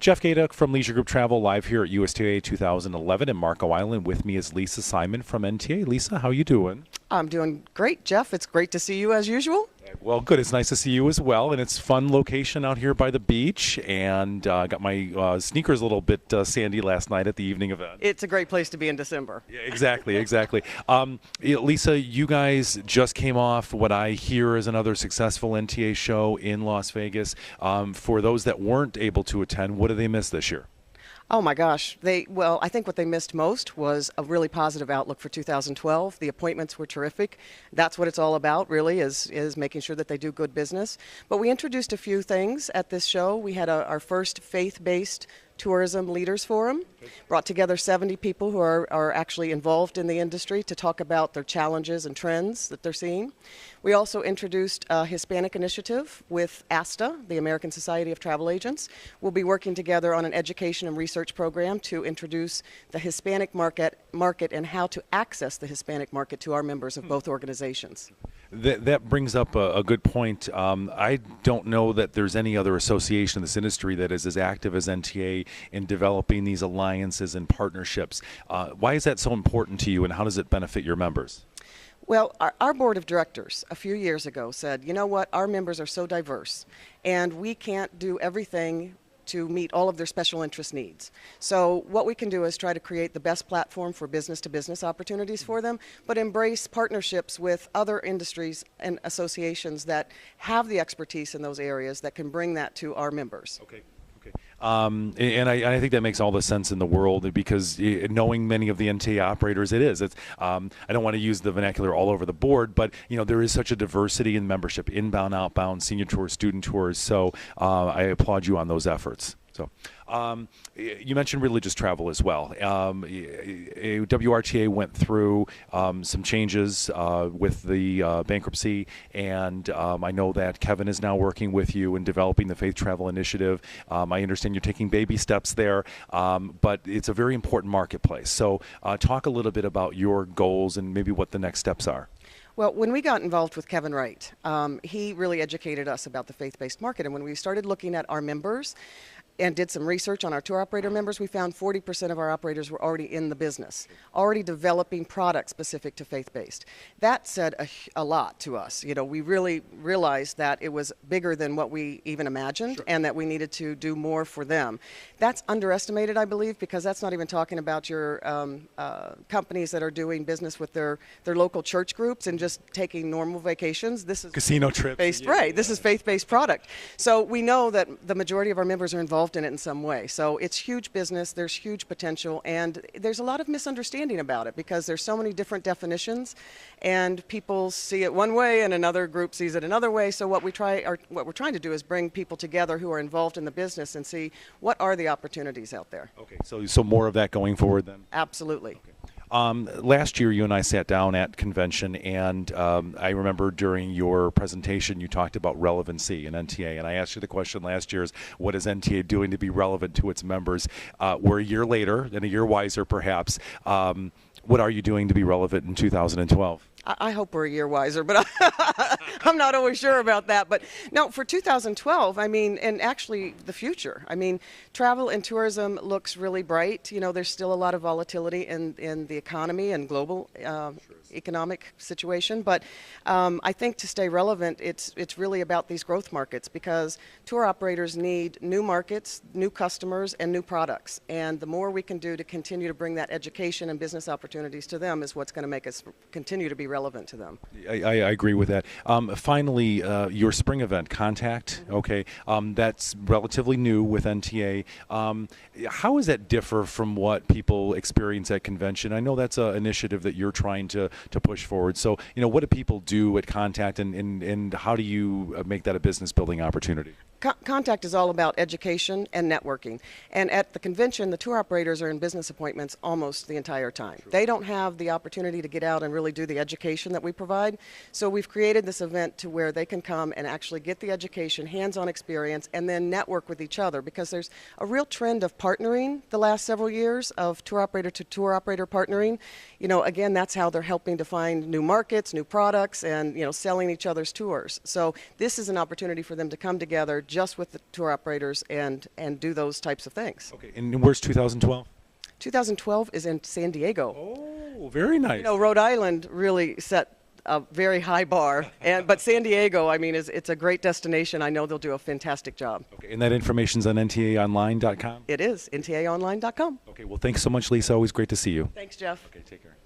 Jeff Gaduk from Leisure Group Travel live here at USTA 2011 in Marco Island. With me is Lisa Simon from NTA. Lisa, how you doing? I'm doing great, Jeff. It's great to see you as usual. Well, good. It's nice to see you as well, and it's a fun location out here by the beach, and got my sneakers a little bit sandy last night at the evening event. It's a great place to be in December. Yeah, exactly. Lisa, you guys just came off what I hear is another successful NTA show in Las Vegas. For those that weren't able to attend, what did they miss this year? Oh my gosh. I think what they missed most was a really positive outlook for 2012. The appointments were terrific. That's what it's all about, really, is making sure that they do good business. But we introduced a few things at this show. We had our first faith-based Tourism Leaders Forum, brought together 70 people who are actually involved in the industry to talk about their challenges and trends that they're seeing. We also introduced a Hispanic initiative with ASTA, the American Society of Travel Agents. We'll be working together on an education and research program to introduce the Hispanic market and how to access the Hispanic market to our members of both organizations. That brings up a good point. I don't know that there's any other association in this industry that is as active as NTA in developing these alliances and partnerships. Why is that so important to you, and how does it benefit your members? Well, our board of directors a few years ago said, you know what, our members are so diverse, and we can't do everything to meet all of their special interest needs. So what we can do is try to create the best platform for business-to-business opportunities for them, but embrace partnerships with other industries and associations that have the expertise in those areas that can bring that to our members. Okay. And I think that makes all the sense in the world, because knowing many of the NTA operators, I don't want to use the vernacular all over the board, but there is such a diversity in membership, inbound, outbound, senior tours, student tours. So I applaud you on those efforts. So you mentioned religious travel as well. WRTA went through some changes with the bankruptcy, and I know that Kevin is now working with you in developing the Faith Travel Initiative. I understand you're taking baby steps there, but it's a very important marketplace. So talk a little bit about your goals and maybe what the next steps are. Well, when we got involved with Kevin Wright, he really educated us about the faith-based market. And when we started looking at our members and did some research on our tour operator members, we found 40% of our operators were already in the business, already developing products specific to faith-based. That said a lot to us. We really realized that it was bigger than what we even imagined, sure, and that we needed to do more for them. That's underestimated, I believe, because that's not even talking about your companies that are doing business with their local church groups and just taking normal vacations. This is casino trips. Right. This is faith-based product. So we know that the majority of our members are involved in it in some way. So it's huge business, there's huge potential, and there's a lot of misunderstanding about it because there's so many different definitions, and people see it one way and another group sees it another way. So what we're trying to do is bring people together who are involved in the business and see what are the opportunities out there. Okay, so more of that going forward then? Absolutely. Okay. Last year, you and I sat down at convention, and I remember during your presentation, you talked about relevancy in NTA, and I asked you the question last year is, what is NTA doing to be relevant to its members? We're a year later, and a year wiser perhaps. What are you doing to be relevant in 2012? I hope we're a year wiser, but I'm not always sure about that. But no, for 2012, and actually the future, travel and tourism looks really bright. There's still a lot of volatility in the economy and global economic situation. But I think to stay relevant, it's really about these growth markets, because tour operators need new markets, new customers, and new products. And the more we can do to continue to bring that education and business opportunities to them is what's going to make us continue to be relevant to them. I agree with that. Finally, your spring event, Contact, okay, that's relatively new with NTA. How does that differ from what people experience at convention? I know that's an initiative that you're trying to push forward. So, what do people do at Contact, and how do you make that a business building opportunity? Contact is all about education and networking. And at the convention, the tour operators are in business appointments almost the entire time. Sure. They don't have the opportunity to get out and really do the education that we provide. So we've created this event to where they can come and actually get the education, hands-on experience, and then network with each other, because there's a real trend of partnering the last several years, of tour operator to tour operator partnering. Again, that's how they're helping to find new markets, new products, and selling each other's tours. So this is an opportunity for them to come together, just with the tour operators and do those types of things. Okay, and where's 2012? 2012 is in San Diego. Oh, very nice. You know, Rhode Island really set a very high bar, but San Diego, I mean, it's a great destination. I know they'll do a fantastic job. Okay, and that information's on ntaonline.com? It is, ntaonline.com. Okay, well, thanks so much, Lisa. Always great to see you. Thanks, Jeff. Okay, take care.